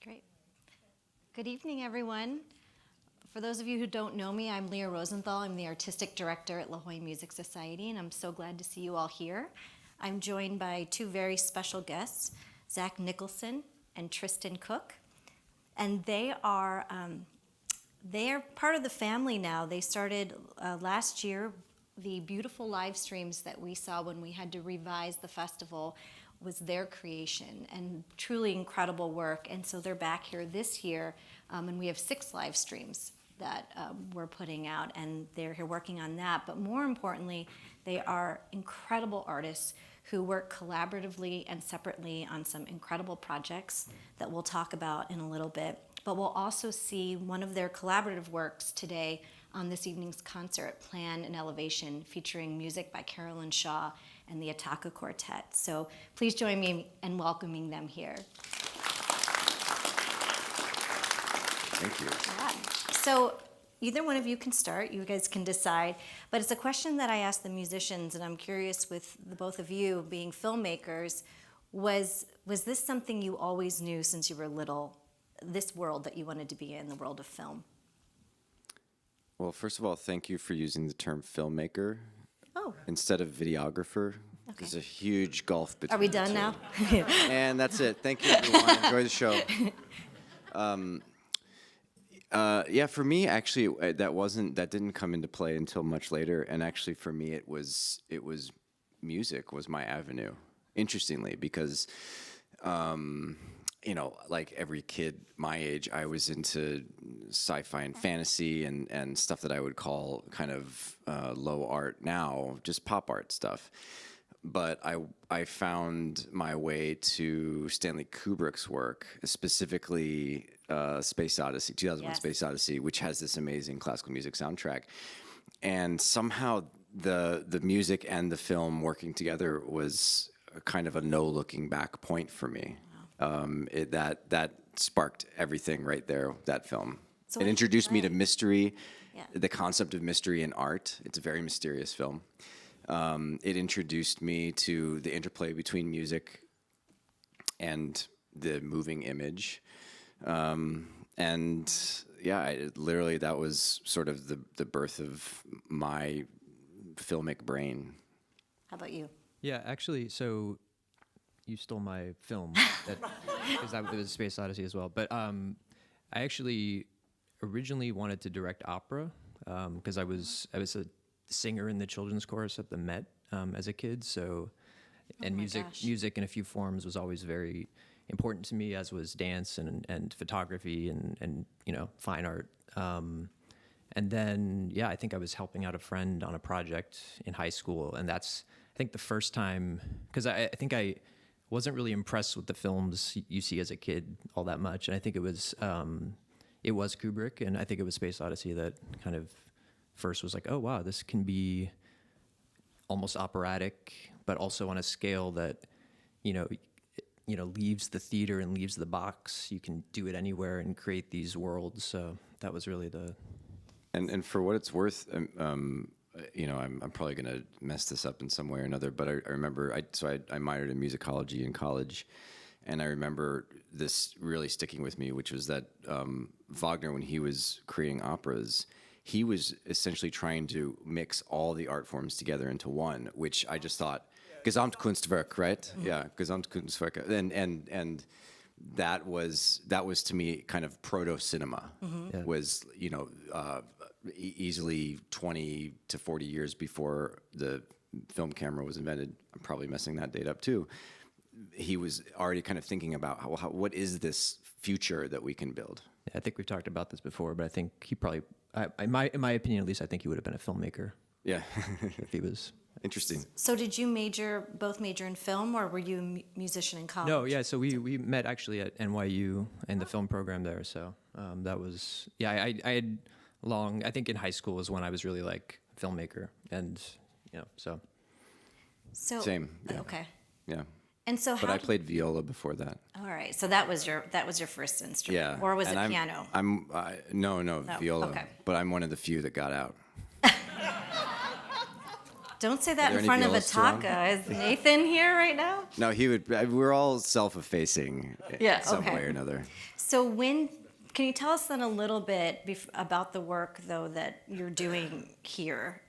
Great. Good evening, everyone. For those of you who don't know me, I'm Leah Rosenthal. I'm the artistic director at La Jolla Music Society, and I'm so glad to see you all here. I'm joined by two very special guests, Zach Nicholson and Tristan Cook, and they are part of the family now. They started last year. The beautiful live streams that we saw when we had to revise the festival was their creation, and truly incredible work. And so they're back here this year, and we have 6 live streams that we're putting out, and they're here working on that. But more importantly, they are incredible artists who work collaboratively and separately on some incredible projects that we'll talk about in a little bit. But we'll also see one of their collaborative works today on this evening's concert, Plan and Elevation, featuring music by Carolyn Shaw and the Ataka Quartet. So please join me in welcoming them here. Thank you. Yeah. So either one of you can start. You guys can decide. But it's a question that I asked the musicians, and I'm curious with the both of you being filmmakers, was this something you always knew since you were little, this world that you wanted to be in, the world of film? Well, first of all, thank you for using the term filmmaker instead of videographer. Okay. There's a huge gulf between Are we done now? And that's it. Thank you, everyone. Enjoy the show. Yeah, for me, actually, that didn't come into play until much later. And actually, for me, it was music was my avenue. Interestingly, because like every kid my age, I was into sci-fi and fantasy and stuff that I would call kind of low art now, just pop art stuff. But I found my way to Stanley Kubrick's work, specifically Space Odyssey, 2001: Yes. Space Odyssey, which has this amazing classical music soundtrack. And somehow the music and the film working together was kind of a no looking back point for me. That sparked everything right there, that film. So it introduced me to right. mystery, Yeah. the concept of mystery in art. It's a very mysterious film. It introduced me to the interplay between music and the moving image. And yeah, literally that was sort of the birth of my filmic brain. How about you? Yeah, actually, so you stole my film, because it was Space Odyssey as well. But I actually originally wanted to direct opera, because I was a singer in the children's chorus at the Met as a kid. So, and music in a few forms was always very important to me, as was dance and photography and fine art. And then I think I was helping out a friend on a project in high school, and that's I think the first time, because I think I wasn't really impressed with the films you see as a kid all that much, and I think it was Kubrick, and I think it was Space Odyssey that kind of first was like, oh wow, this can be almost operatic, but also on a scale that leaves the theater and leaves the box. You can do it anywhere and create these worlds. So that was really the. And for what it's worth, I'm probably going to mess this up in some way or another, but I remember, I minored in musicology in college, and I remember this really sticking with me, which was that Wagner, when he was creating operas, he was essentially trying to mix all the art forms together into one, which I just thought, Gesamtkunstwerk, right? Mm-hmm. Yeah, Gesamtkunstwerk. And that was to me kind of proto-cinema. Mm-hmm. Yeah. Was, easily 20 to 40 years before the film camera was invented. I'm probably messing that date up too. He was already kind of thinking about what is this future that we can build. Yeah, I think we've talked about this before, but I think he probably, in my opinion at least, I think he would have been a filmmaker. Yeah. If he was. Interesting. So did you both major in film, or were you a musician in college? No, yeah, so we met actually at NYU in the film program there, so that was, I had I think in high school was when I was really like filmmaker, and so. Same. Yeah. Okay. Yeah. And so, but I played viola before that. All right, so that was your first instrument, yeah. Or was it piano? No, viola. Okay. But I'm one of the few that got out. Don't say that there in any front of violists around? Ataka. Is Nathan here right now? No, he would. We're all self-effacing Yeah, in some okay. way or another. So can you tell us then a little bit about the work though that you're doing here?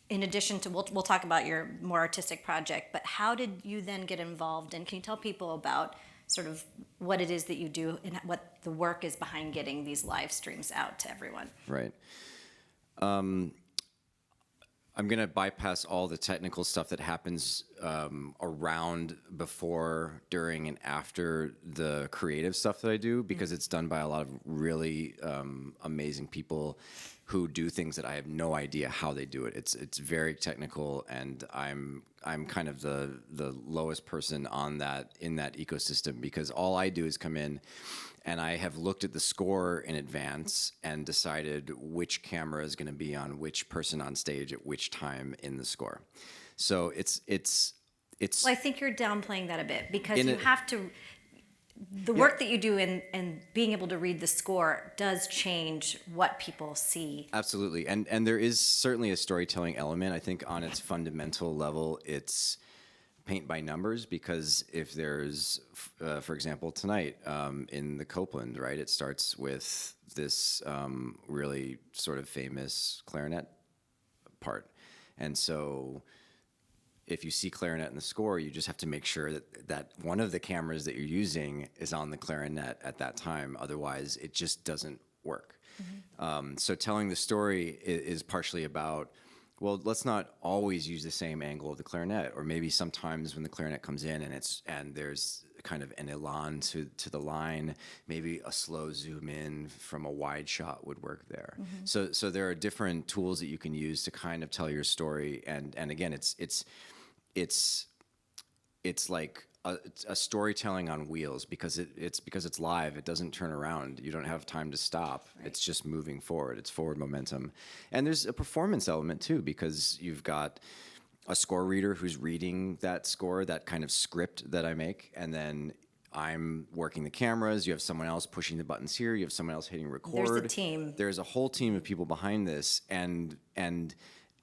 In addition to, we'll talk about your more artistic project, but how did you then get involved? And can you tell people about sort of what it is that you do and what the work is behind getting these live streams out to everyone? Right. I'm going to bypass all the technical stuff that happens around, before, during, and after the creative stuff that I do, because it's done by a lot of really amazing people who do things that I have no idea how they do it. It's very technical, and I'm kind of the lowest person on that, in that ecosystem, because all I do is come in and I have looked at the score in advance and decided which camera is going to be on which person on stage at which time in the score. So it's. Well, I think you're downplaying that a bit because In you a- have to. The work that you do and being able to read the score does change what people see. Absolutely, and there is certainly a storytelling element. I think on its fundamental level, it's paint by numbers, because if there's, for example, tonight in the Copeland, right, it starts with this really sort of famous clarinet part, and so if you see clarinet in the score, you just have to make sure that one of the cameras that you're using is on the clarinet at that time. Otherwise, it just doesn't work. So telling the story is partially about, well, let's not always use the same angle of the clarinet, or maybe sometimes when the clarinet comes in and there's kind of an elan to the line, maybe a slow zoom in from a wide shot would work there. So there are different tools that you can use to kind of tell your story, and again, it's like a storytelling on wheels, because it's live. It doesn't turn around. You don't have time to stop. Right. It's just moving forward. It's forward momentum. And there's a performance element too, because you've got a score reader who's reading that score, that kind of script that I make, and then I'm working the cameras. You have someone else pushing the buttons here. You have someone else hitting record. There's a team. There's a whole team of people behind this, and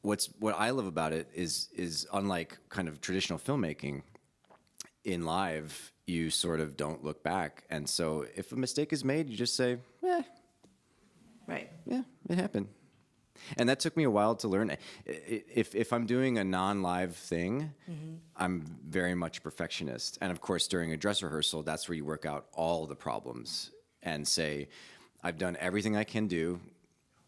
what I love about it is unlike kind of traditional filmmaking, in live, you sort of don't look back. And so if a mistake is made, you just say, Right. yeah, it happened. And that took me a while to learn. If I'm doing a non-live thing, I'm very much a perfectionist. And of course, during a dress rehearsal, that's where you work out all the problems and say, I've done everything I can do.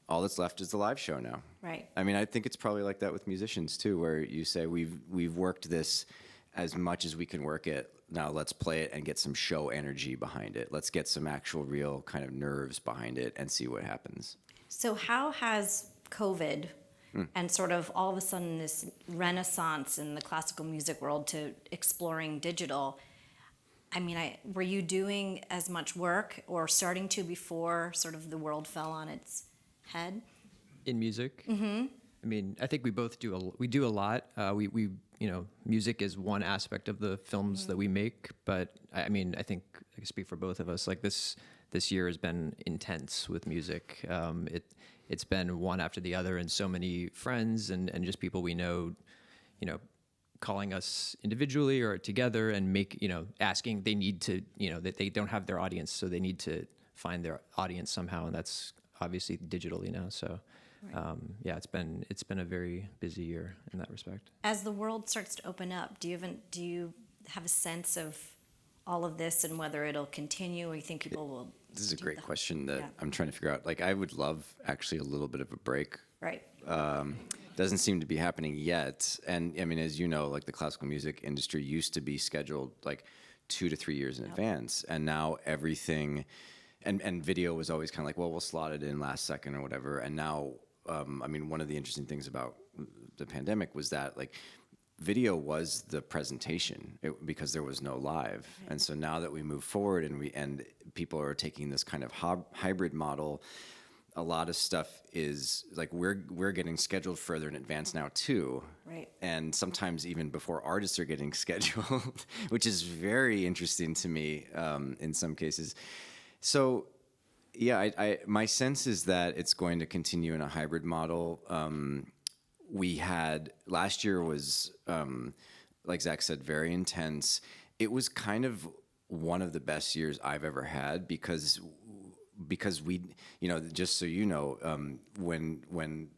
All that's left is the live show now. Right. I mean, I think it's probably like that with musicians too, where you say, we've worked this as much as we can work it. Now let's play it and get some show energy behind it. Let's get some actual real kind of nerves behind it and see what happens. So how has COVID and sort of all of a sudden this renaissance in the classical music world to exploring digital, I mean, were you doing as much work or starting to before sort of the world fell on its head? In music? Mm-hmm. I mean, I think we both do a lot. We music is one aspect of the films that we make, but I mean, I think I can speak for both of us. Like this year has been intense with music. It's been one after the other, and so many friends and just people we know, calling us individually or together and asking, they need to, that they don't have their audience, so they need to find their audience somehow, and that's obviously digitally now. So. Right. It's been a very busy year in that respect. As the world starts to open up, do you have a sense of all of this and whether it'll continue, or you think people will? This is a great question that I'm trying to figure out. Like, I would love actually a little bit of a break. Right. Doesn't seem to be happening yet. And I mean, as you know, like the classical music industry used to be scheduled like 2 to 3 years in advance, and now everything, and video was always kind of like, well, we'll slot it in last second or whatever. And now, I mean, one of the interesting things about the pandemic was that like video was the presentation because there was no live. Right. And so now that we move forward and people are taking this kind of hybrid model, a lot of stuff is like we're getting scheduled further in advance now too. Right. And sometimes even before artists are getting scheduled, which is very interesting to me in some cases. So yeah, my sense is that it's going to continue in a hybrid model we had last year was, like Zach said, very intense. It was kind of one of the best years I've ever had because we, just so you know, when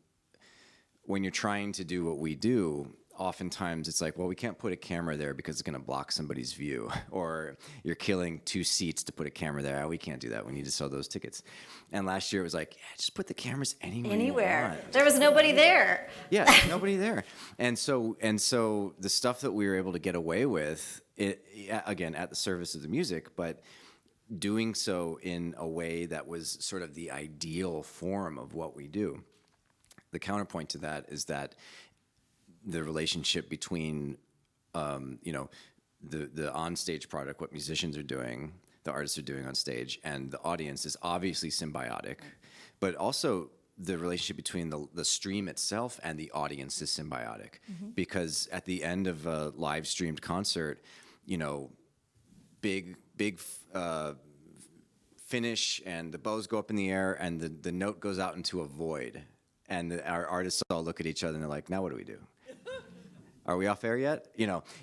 you're trying to do what we do, oftentimes it's like, well, we can't put a camera there because it's going to block somebody's view, or you're killing 2 seats to put a camera there. Oh, we can't do that. We need to sell those tickets. And last year it was like, yeah, just put the cameras anywhere. You want. There was nobody there. Yeah, nobody there. And so the stuff that we were able to get away with, again, at the service of the music, but doing so in a way that was sort of the ideal form of what we do. The counterpoint to that is that the relationship between, the onstage product, what musicians are doing, the artists are doing on stage, and the audience is obviously symbiotic, but also the relationship between the stream itself and the audience is symbiotic. Because at the end of a live streamed concert, big finish, and the bows go up in the air, and the note goes out into a void. And our artists all look at each other and they're like, now what do we do? Are we off air yet?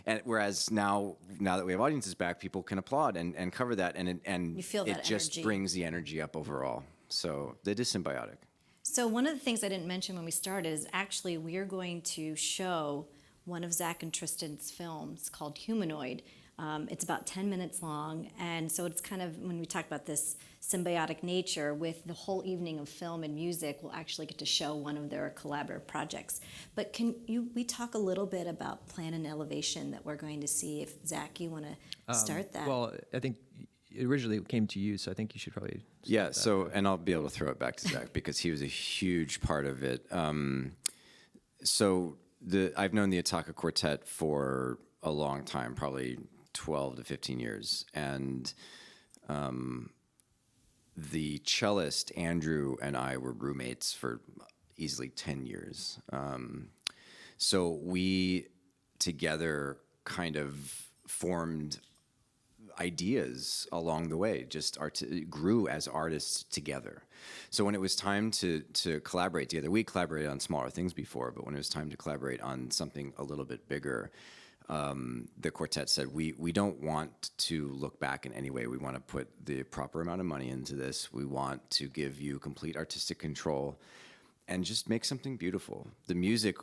And whereas now that we have audiences back, people can applaud and cover that, and You feel it that just energy. brings the energy up overall. So it is symbiotic. So one of the things I didn't mention when we started is actually we're going to show one of Zach and Tristan's films called Humanoid. It's about 10 minutes long, and so it's kind of, when we talk about this symbiotic nature with the whole evening of film and music, we'll actually get to show one of their collaborative projects. But we talk a little bit about Plan and Elevation that we're going to see? If Zach, you want to start that? Well, I think it originally came to you, so I think you should probably. Yeah. So, and I'll be able to throw it back to Zach because he was a huge part of it. I've known the Ataka Quartet for a long time, probably 12 to 15 years, and the cellist Andrew and I were roommates for easily 10 years. So we together kind of formed ideas along the way, just grew as artists together. So when it was time to collaborate together, we collaborated on smaller things before, but when it was time to collaborate on something a little bit bigger, the quartet said, we don't want to look back in any way. We want to put the proper amount of money into this. We want to give you complete artistic control and just make something beautiful. The music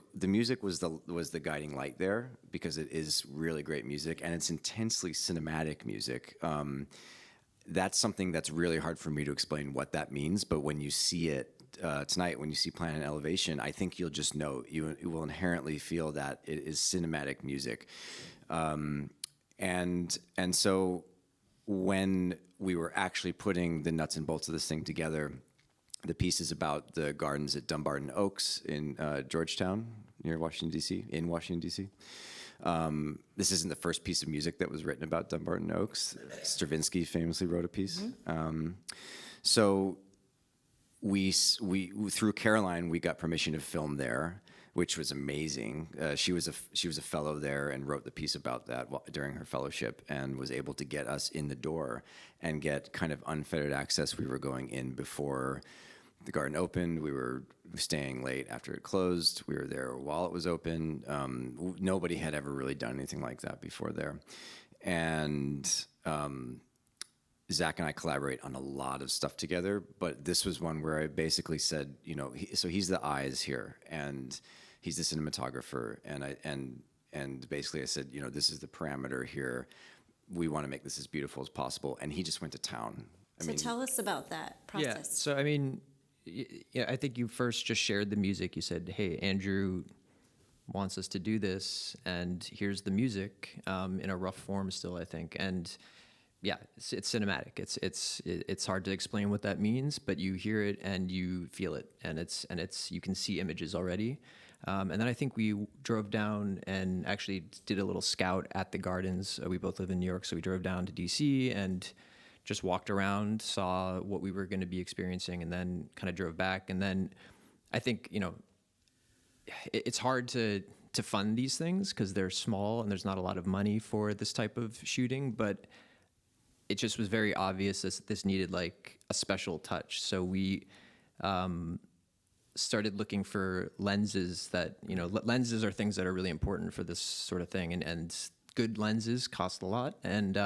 was the guiding light there, because it is really great music and it's intensely cinematic music. That's something that's really hard for me to explain what that means, but when you see it tonight, when you see Plan and Elevation, I think you'll just know, you will inherently feel that it is cinematic music. And so when we were actually putting the nuts and bolts of this thing together, the piece is about the gardens at Dumbarton Oaks in Georgetown, near Washington, D.C., in Washington, D.C. This isn't the first piece of music that was written about Dumbarton Oaks. Stravinsky famously wrote a piece. So we through Caroline, we got permission to film there, which was amazing. She was a fellow there and wrote the piece about that during her fellowship, and was able to get us in the door and get kind of unfettered access. We were going in before the garden opened. We were staying late after it closed. We were there while it was open. Nobody had ever really done anything like that before there. And Zach and I collaborate on a lot of stuff together, but this was one where I basically said, so he's the eyes here, and he's the cinematographer, and basically I said, this is the parameter here. We want to make this as beautiful as possible, and he just went to town. Tell us about that process. Yeah. So I think you first just shared the music. You said, "Hey, Andrew wants us to do this, and here's the music in a rough form still, I think." And yeah, it's cinematic. It's hard to explain what that means, but you hear it and you feel it, and it's you can see images already. And then I think we drove down and actually did a little scout at the gardens. We both live in New York, so we drove down to DC and just walked around, saw what we were going to be experiencing, and then kind of drove back. And then I think, it's hard to fund these things because they're small and there's not a lot of money for this type of shooting, but it just was very obvious this needed like a special touch. So we started looking for lenses that, lenses are things that are really important for this sort of thing, and good lenses cost a lot. And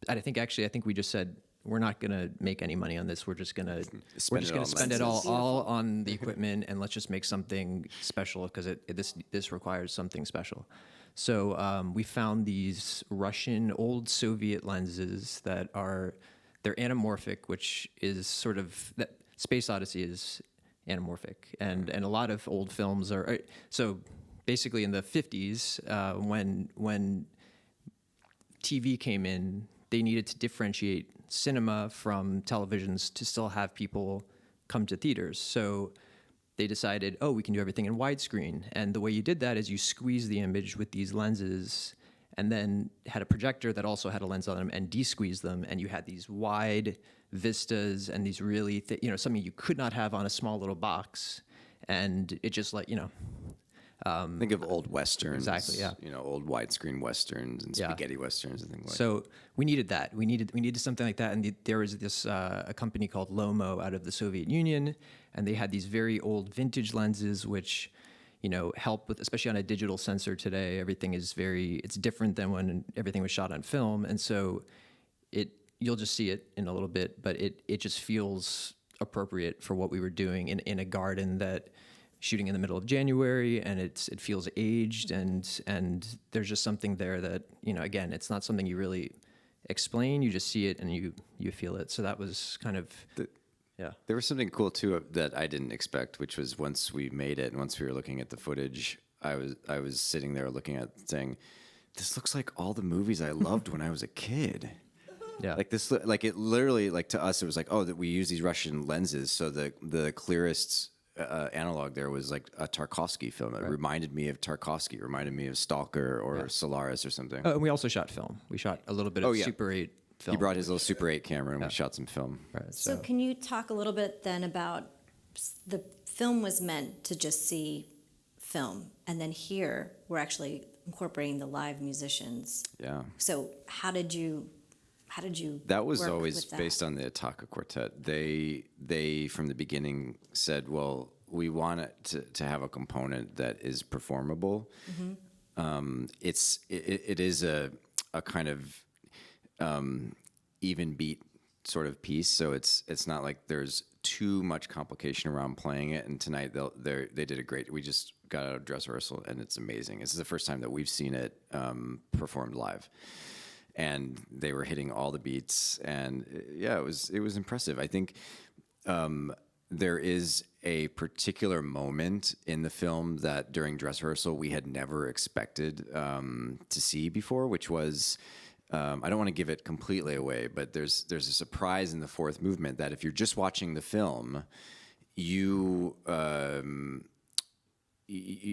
I think we just said, we're not going to make any money on this. We're just going to Spend it on spend it lenses. all on the equipment, and let's just make something special, because this requires something special. So we found these Russian old Soviet lenses they're anamorphic, which is sort of that Space Odyssey is anamorphic, and a lot of old films are. So basically, in the 50s, when TV came in, they needed to differentiate cinema from televisions to still have people come to theaters. So they decided, we can do everything in widescreen. And the way you did that is you squeeze the image with these lenses, and then had a projector that also had a lens on them, and de-squeezed them, and you had these wide vistas and these really something you could not have on a small little box. And it just Think of old westerns. Exactly, yeah. Old widescreen westerns and spaghetti westerns and things like that. So we needed that. We needed something like that. And there was this a company called Lomo out of the Soviet Union, and they had these very old vintage lenses, which help with, especially on a digital sensor today. Everything is it's different than when everything was shot on film, and so you'll just see it in a little bit, but it just feels appropriate for what we were doing in a garden that. Shooting in the middle of January, and it feels aged, and there's just something there that again, it's not something you really explain. You just see it and you feel it. So that was kind of yeah. There was something cool too that I didn't expect, which was once we made it and once we were looking at the footage, I was sitting there looking at it saying, "This looks like all the movies I loved when I was a kid." Yeah, like this, like it literally, like to us, it was like, that we use these Russian lenses, so the clearest. Analog there was like a Tarkovsky film. It reminded me of Tarkovsky, reminded me of Stalker or Solaris or something. And we also shot film. We shot a little bit of Super 8 film. He brought his little Super 8 camera and we shot some film. Right, So can you talk a little bit then about the film was meant to just see film, and then here we're actually incorporating the live musicians. Yeah. So how did you That was work always with that? based on the Ataka Quartet. They from the beginning said, well, we want it to have a component that is performable. Mm-hmm. It is a kind of even beat sort of piece, so it's not like there's too much complication around playing it. And tonight they did a great. We just got out of dress rehearsal, and it's amazing. This is the first time that we've seen it performed live. And they were hitting all the beats, and it was impressive. I think there is a particular moment in the film that during dress rehearsal we had never expected to see before, which was I don't want to give it completely away, but there's a surprise in the fourth movement that if you're just watching the film, you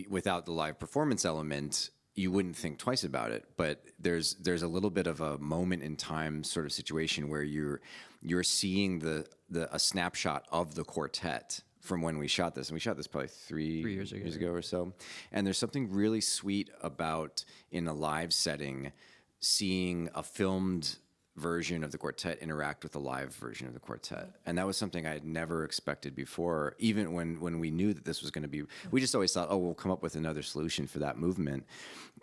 without the live performance element, you wouldn't think twice about it. But there's a little bit of a moment in time sort of situation where you're seeing a snapshot of the quartet from when we shot this. And we shot this probably three years ago or so. And there's something really sweet about, in a live setting, seeing a filmed version of the quartet interact with a live version of the quartet. And that was something I had never expected before, even when we knew that this was going to be, we just always thought, we'll come up with another solution for that movement,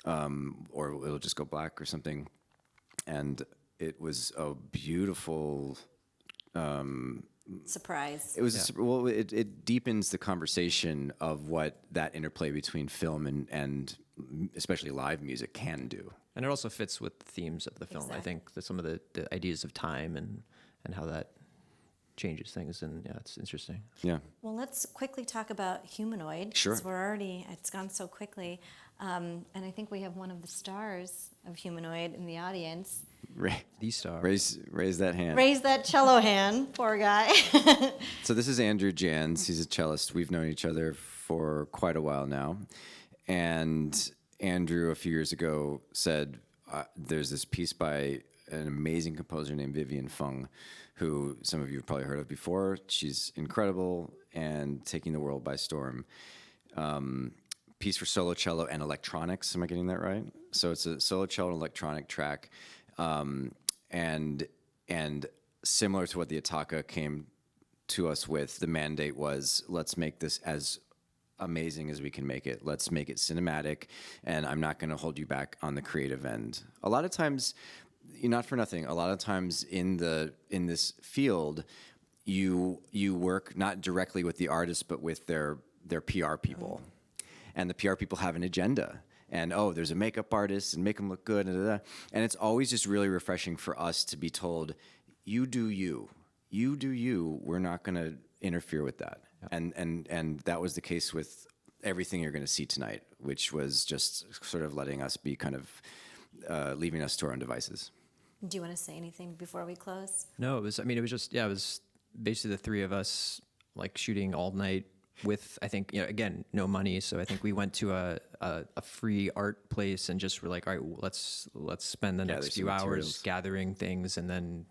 or it'll just go black or something. And it was a beautiful surprise. It was it deepens the conversation of what that interplay between film and especially live music can do. And it also fits with the themes of the film. Exactly. I think that some of the ideas of time and how that changes things. And yeah, it's interesting. Yeah. Well, let's quickly talk about Humanoid. Sure. 'Cause it's gone so quickly. And I think we have one of the stars of Humanoid in the audience. The star. Raise that hand. Raise that cello hand, poor guy. So this is Andrew Jans. He's a cellist. We've known each other for quite a while now. And Andrew, a few years ago, said, there's this piece by an amazing composer named Vivian Fung, who some of you have probably heard of before. She's incredible and taking the world by storm. Piece for solo cello and electronics. Am I getting that right? So it's a solo cello and electronic track. And similar to what the Ataka came to us with, the mandate was, let's make this as amazing as we can make it. Let's make it cinematic, and I'm not going to hold you back on the creative end. A lot of times, not for nothing, a lot of times in this field, you work not directly with the artist, but with their PR people, and the PR people have an agenda. And there's a makeup artist, and make them look good, and it's always just really refreshing for us to be told, you do you, you do you. We're not going to interfere with that. And that was the case with everything you're going to see tonight, which was just sort of letting us be kind of leaving us to our own devices. Do you want to say anything before we close? No, it was basically the three of us like shooting all night with, I think, again, no money. So I think we went to a free art place and just were like, all right, let's spend the next few hours gathering things and then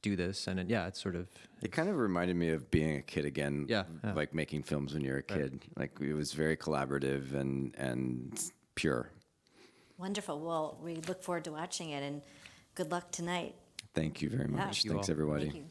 do this. And it's sort of... It kind of reminded me of being a kid again, Yeah. like making films when you're a kid. Like it was very collaborative and pure. Wonderful. Well, we look forward to watching it, and good luck tonight. Thank you very much. you Thanks, all. everybody. Thank you.